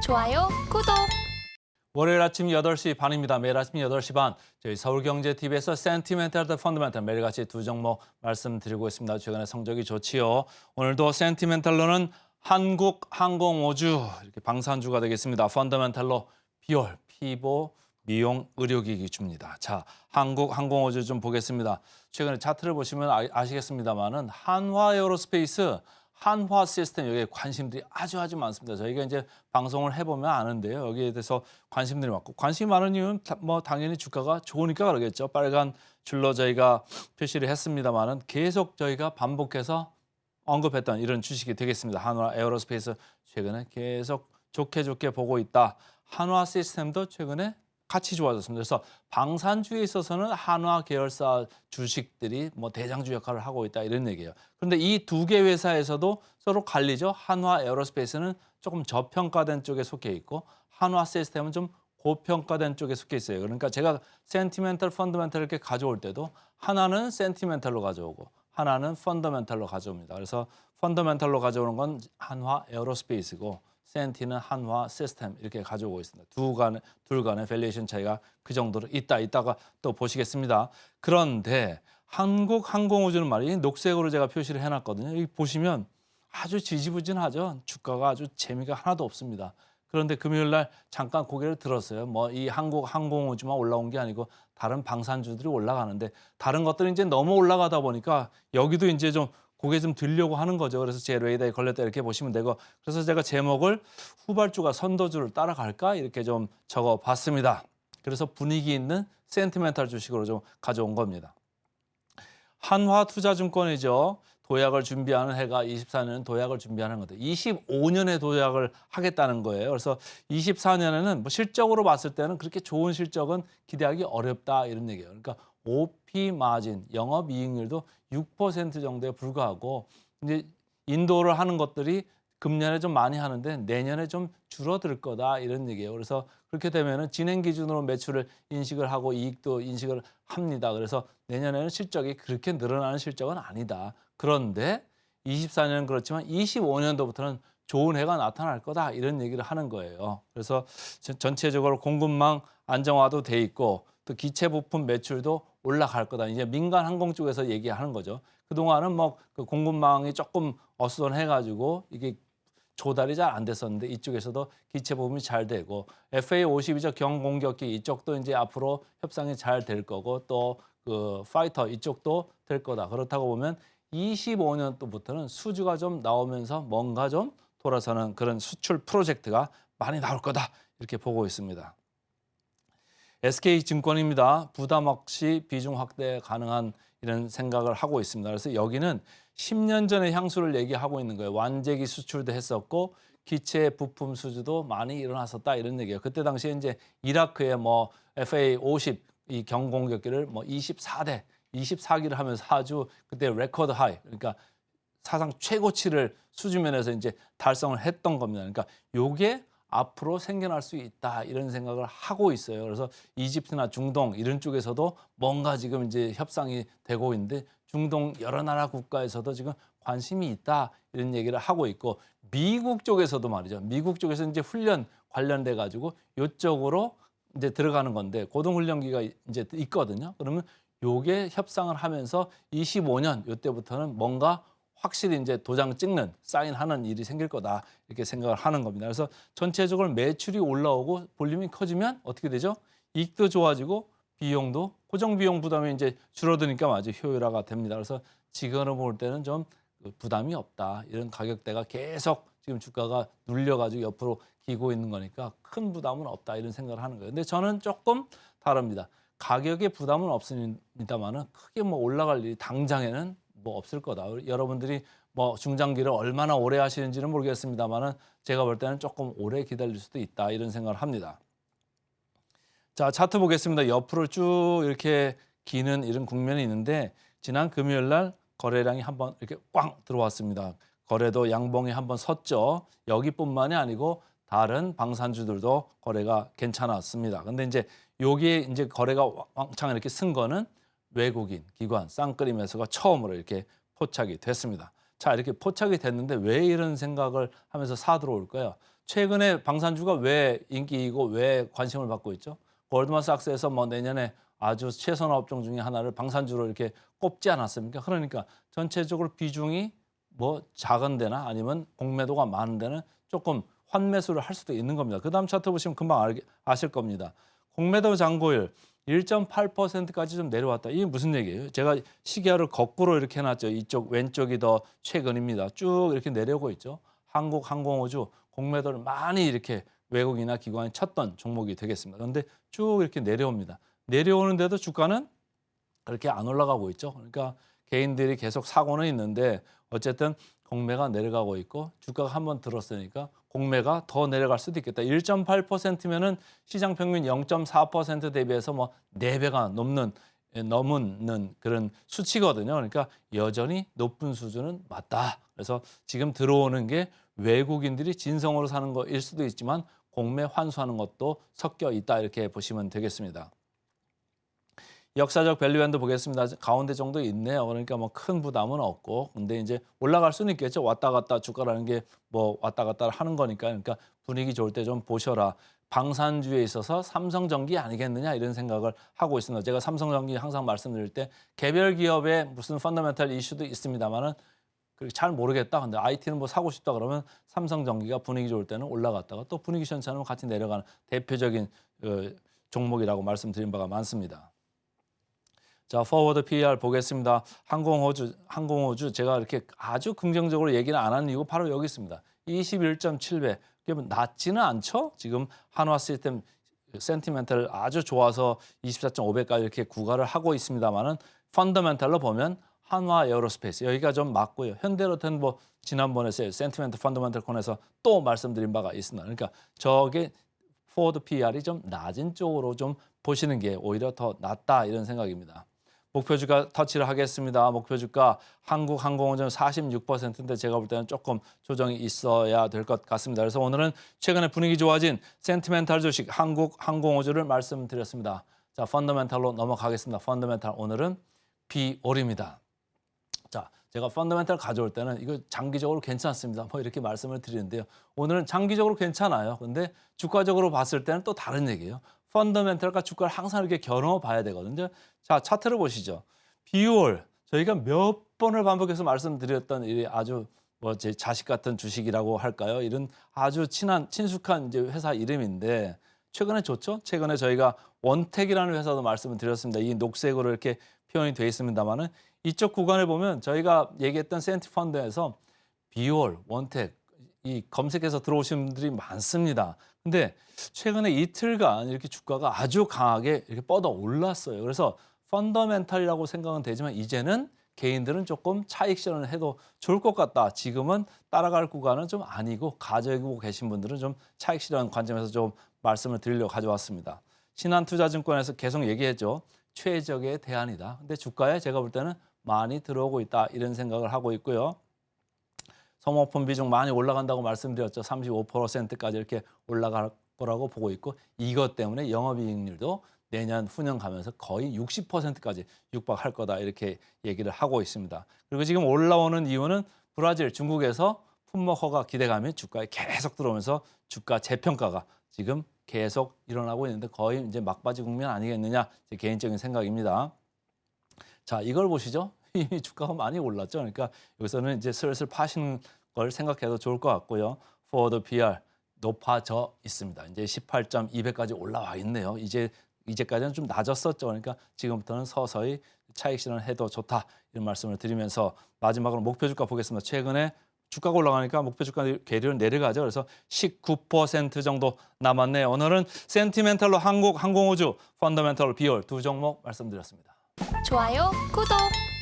좋아요, 구독. 월요일 아침 8시 반입니다. 매일 아침 8시 반 저희 서울경제TV에서 센티멘탈 대 펀더멘탈 매일같이 두 종목 말씀드리고 있습니다. 최근에 성적이 좋지요. 오늘도 센티멘탈로는 한국항공우주 이렇게 방산주가 되겠습니다. 펀더멘탈로 비올, 피보, 미용, 의료기기 줍니다. 자, 한국항공우주 좀 보겠습니다. 최근에 차트를 보시면 아시겠습니다만은 한화에어로스페이스, 한화 시스템 여기에 관심들이 아주 많습니다. 저희가 이제 방송을 해보면 아는데요. 여기에 대해서 관심들이 많고 관심이 많은 이유는 뭐 당연히 주가가 좋으니까 그러겠죠. 빨간 줄로 저희가 표시를 했습니다만은 계속 저희가 반복해서 언급했던 이런 주식이 되겠습니다. 한화 에어로스페이스 최근에 계속 좋게 보고 있다. 한화 시스템도 최근에 같이 좋아졌습니다. 그래서 방산주에 있어서는 한화 계열사 주식들이 뭐 대장주 역할을 하고 있다 이런 얘기예요. 그런데 이 두 개 회사에서도 서로 갈리죠. 한화 에어로스페이스는 조금 저평가된 쪽에 속해 있고 한화 시스템은 좀 고평가된 쪽에 속해 있어요. 그러니까 제가 센티멘탈, 펀더멘탈 이렇게 가져올 때도 하나는 센티멘탈로 가져오고 하나는 펀더멘탈로 가져옵니다. 그래서 펀더멘탈로 가져오는 건 한화 에어로스페이스고 센티는 한화 시스템 이렇게 가져오고 있습니다. 둘 간의 밸류에이션 차이가 그 정도로 이따가 또 보시겠습니다. 그런데 한국항공우주는 말이에요. 녹색으로 제가 표시를 해놨거든요. 여기 보시면 아주 지지부진하죠. 주가가 아주 재미가 하나도 없습니다. 그런데 금요일 날 잠깐 고개를 들었어요. 뭐 이 한국항공우주만 올라온 게 아니고 다른 방산주들이 올라가는데 다른 것들이 이제 너무 올라가다 보니까 여기도 이제 좀 고개 좀 들려고 하는 거죠. 그래서 제 레이더에 걸렸다 이렇게 보시면 되고 그래서 제가 제목을 후발주가 선도주를 따라갈까 이렇게 좀 적어봤습니다. 그래서 분위기 있는 센티멘탈 주식으로 좀 가져온 겁니다. 한화투자증권이죠. 도약을 준비하는 해가 24년은 도약을 준비하는 건데 25년에 도약을 하겠다는 거예요. 그래서 24년에는 뭐 실적으로 봤을 때는 그렇게 좋은 실적은 기대하기 어렵다 이런 얘기예요. 그러니까 OP 마진, 영업이익률도 6% 정도에 불과하고 이제 인도를 하는 것들이 금년에 좀 많이 하는데 내년에 좀 줄어들 거다 이런 얘기예요. 그래서 그렇게 되면은 진행 기준으로 매출을 인식을 하고 이익도 인식을 합니다. 그래서 내년에는 실적이 그렇게 늘어나는 실적은 아니다. 그런데 24년은 그렇지만 25년도부터는 좋은 해가 나타날 거다 이런 얘기를 하는 거예요. 그래서 전체적으로 공급망 안정화도 돼 있고 또 기체 부품 매출도 올라갈 거다. 이제 민간 항공 쪽에서 얘기하는 거죠. 그동안은 뭐 그 공급망이 조금 어수선해가지고 이게 조달이 잘 안 됐었는데 이쪽에서도 기체 부분이 잘 되고 FA-52죠 경공격기 이쪽도 이제 앞으로 협상이 잘 될 거고 또 그 파이터 이쪽도 될 거다. 그렇다고 보면 25년도부터는 수주가 좀 나오면서 뭔가 좀 돌아서는 그런 수출 프로젝트가 많이 나올 거다. 이렇게 보고 있습니다. SK증권입니다. 부담 없이 비중 확대 가능한 이런 생각을 하고 있습니다. 그래서 여기는 10년 전의 향수를 얘기하고 있는 거예요. 완제기 수출도 했었고 기체 부품 수주도 많이 일어났었다 이런 얘기예요. 그때 당시에 이제 이라크에 뭐 FA-50 이 경공격기를 뭐 24기를 하면서 아주 그때 레코드 하이 그러니까 사상 최고치를 수주면에서 이제 달성을 했던 겁니다. 그러니까 요게 앞으로 생겨날 수 있다 이런 생각을 하고 있어요. 그래서 이집트나 중동 이런 쪽에서도 뭔가 지금 이제 협상이 되고 있는데 중동 여러 나라 국가에서도 지금 관심이 있다 이런 얘기를 하고 있고 미국 쪽에서도 말이죠. 미국 쪽에서 이제 훈련 관련돼 가지고 이쪽으로 이제 들어가는 건데 고등훈련기가 이제 있거든요. 그러면 요게 협상을 하면서 25년 요때부터는 뭔가 확실히 이제 도장 찍는 사인하는 일이 생길 거다 이렇게 생각을 하는 겁니다. 그래서 전체적으로 매출이 올라오고 볼륨이 커지면 어떻게 되죠? 이익도 좋아지고 비용도 고정 비용 부담이 이제 줄어드니까 아주 효율화가 됩니다. 그래서 지금으로 볼 때는 좀 부담이 없다. 이런 가격대가 계속 지금 주가가 눌려가지고 옆으로 기고 있는 거니까 큰 부담은 없다 이런 생각을 하는 거예요. 근데 저는 조금 다릅니다. 가격에 부담은 없습니다만은 크게 뭐 올라갈 일이 당장에는 뭐 없을 거다. 여러분들이 뭐 중장기를 얼마나 오래 하시는지는 모르겠습니다만은 제가 볼 때는 조금 오래 기다릴 수도 있다 이런 생각을 합니다. 자, 차트 보겠습니다. 옆으로 쭉 이렇게 기는 이런 국면이 있는데 지난 금요일 날 거래량이 한번 이렇게 꽝 들어왔습니다. 거래도 양봉에 한번 섰죠. 여기뿐만이 아니고 다른 방산주들도 거래가 괜찮았습니다. 근데 이제 여기에 이제 거래가 왕창 이렇게 쓴 거는 외국인 기관 쌍끌이 매수가 처음으로 이렇게 포착이 됐습니다. 자, 이렇게 포착이 됐는데 왜 이런 생각을 하면서 사 들어올까요? 최근에 방산주가 왜 인기이고 왜 관심을 받고 있죠? 골드만삭스에서 뭐 내년에 아주 최선화 업종 중에 하나를 방산주로 이렇게 꼽지 않았습니까? 그러니까 전체적으로 비중이 뭐 작은 데나 아니면 공매도가 많은 데는 조금 환매수를 할 수도 있는 겁니다. 그 다음 차트 보시면 금방 아실 겁니다. 공매도 잔고율 1.8%까지 좀 내려왔다. 이게 무슨 얘기예요? 제가 시계를 거꾸로 이렇게 해놨죠. 이쪽 왼쪽이 더 최근입니다. 쭉 이렇게 내려오고 있죠. 한국항공우주 공매도를 많이 이렇게 외국이나 기관이 쳤던 종목이 되겠습니다. 그런데 쭉 이렇게 내려옵니다. 내려오는데도 주가는 그렇게 안 올라가고 있죠. 그러니까 개인들이 계속 사고는 있는데 어쨌든 공매가 내려가고 있고 주가가 한번 들었으니까 공매가 더 내려갈 수도 있겠다. 1.8%면은 시장 평균 0.4% 대비해서 뭐 4배가 넘는 그런 수치거든요. 그러니까 여전히 높은 수준은 맞다. 그래서 지금 들어오는 게 외국인들이 진성으로 사는 거일 수도 있지만 공매 환수하는 것도 섞여 있다. 이렇게 보시면 되겠습니다. 역사적 밸류밴드 보겠습니다. 가운데 정도 있네요. 그러니까 뭐 큰 부담은 없고, 근데 이제 올라갈 수는 있겠죠. 왔다 갔다 주가라는 게 뭐 왔다 갔다 하는 거니까. 그러니까 분위기 좋을 때 좀 보셔라. 방산주에 있어서 삼성전기 아니겠느냐 이런 생각을 하고 있습니다. 제가 삼성전기 항상 말씀드릴 때 개별 기업의 무슨 펀더멘탈 이슈도 있습니다만은 잘 모르겠다. 근데 IT는 뭐 사고 싶다 그러면 삼성전기가 분위기 좋을 때는 올라갔다가 또 분위기 시원치 않으면 같이 내려가는 대표적인 종목이라고 말씀드린 바가 많습니다. 자, 포워드 PER 보겠습니다. 항공우주 제가 이렇게 아주 긍정적으로 얘기는 안 하는 이유가 바로 여기 있습니다. 21.7배. 그러면 낮지는 않죠? 지금 한화 시스템 센티멘탈 아주 좋아서 24.5배까지 이렇게 구가를 하고 있습니다만은 펀더멘탈로 보면 한화 에어로스페이스 여기가 좀 맞고요. 현대로템 뭐 지난번에 센티멘트 펀더멘탈 콘에서 또 말씀드린 바가 있습니다. 그러니까 저게 포워드 PER이 좀 낮은 쪽으로 좀 보시는 게 오히려 더 낫다 이런 생각입니다. 목표 주가 터치를 하겠습니다. 목표 주가 한국항공우주는 46%인데 제가 볼 때는 조금 조정이 있어야 될 것 같습니다. 그래서 오늘은 최근에 분위기 좋아진 센티멘탈 주식 한국항공우주를 말씀드렸습니다. 자, 펀더멘탈로 넘어가겠습니다. 펀더멘탈 오늘은 비올입니다. 자, 제가 펀더멘탈 가져올 때는 이거 장기적으로 괜찮습니다. 뭐 이렇게 말씀을 드리는데요. 오늘은 장기적으로 괜찮아요. 근데 주가적으로 봤을 때는 또 다른 얘기예요. 펀더멘탈과 주가를 항상 이렇게 겨뤄 봐야 되거든요. 자, 차트를 보시죠. 비올 저희가 몇 번을 반복해서 말씀드렸던 이 아주 뭐 제 자식 같은 주식이라고 할까요? 이런 아주 친숙한 이제 회사 이름인데 최근에 좋죠? 최근에 저희가 원택이라는 회사도 말씀을 드렸습니다. 이 녹색으로 이렇게 표현이 되어 있습니다만은 이쪽 구간을 보면 저희가 얘기했던 센티펀드에서 비올, 원택 이 검색해서 들어오신 분들이 많습니다. 근데 최근에 이틀간 이렇게 주가가 아주 강하게 이렇게 뻗어 올랐어요. 그래서 펀더멘탈이라고 생각은 되지만 이제는 개인들은 조금 차익 실현을 해도 좋을 것 같다. 지금은 따라갈 구간은 좀 아니고 가지고 계신 분들은 좀 차익 실현 관점에서 좀 말씀을 드리려고 가져왔습니다. 신한투자증권에서 계속 얘기했죠. 최적의 대안이다. 근데 주가에 제가 볼 때는 많이 들어오고 있다. 이런 생각을 하고 있고요. 소모품 비중 많이 올라간다고 말씀드렸죠. 35%까지 이렇게 올라갈 거라고 보고 있고 이것 때문에 영업이익률도 내년 후년 가면서 거의 60%까지 육박할 거다 이렇게 얘기를 하고 있습니다. 그리고 지금 올라오는 이유는 브라질, 중국에서 품목 허가 기대감이 주가에 계속 들어오면서 주가 재평가가 지금 계속 일어나고 있는데 거의 이제 막바지 국면 아니겠느냐 제 개인적인 생각입니다. 자, 이걸 보시죠. 이미 주가가 많이 올랐죠. 그러니까 여기서는 이제 슬슬 파시는 걸 생각해도 좋을 것 같고요. 포워드 PER 높아져 있습니다. 이제 18.2배까지 올라와 있네요. 이제까지는 좀 낮았었죠. 그러니까 지금부터는 서서히 차익 실현해도 좋다 이런 말씀을 드리면서 마지막으로 목표 주가 보겠습니다. 최근에 주가가 올라가니까 목표 주가 계리로 내려가죠. 그래서 19% 정도 남았네요. 오늘은 센티멘탈로 항공우주, 펀더멘탈로 비올 두 종목 말씀드렸습니다. 좋아요, 구독!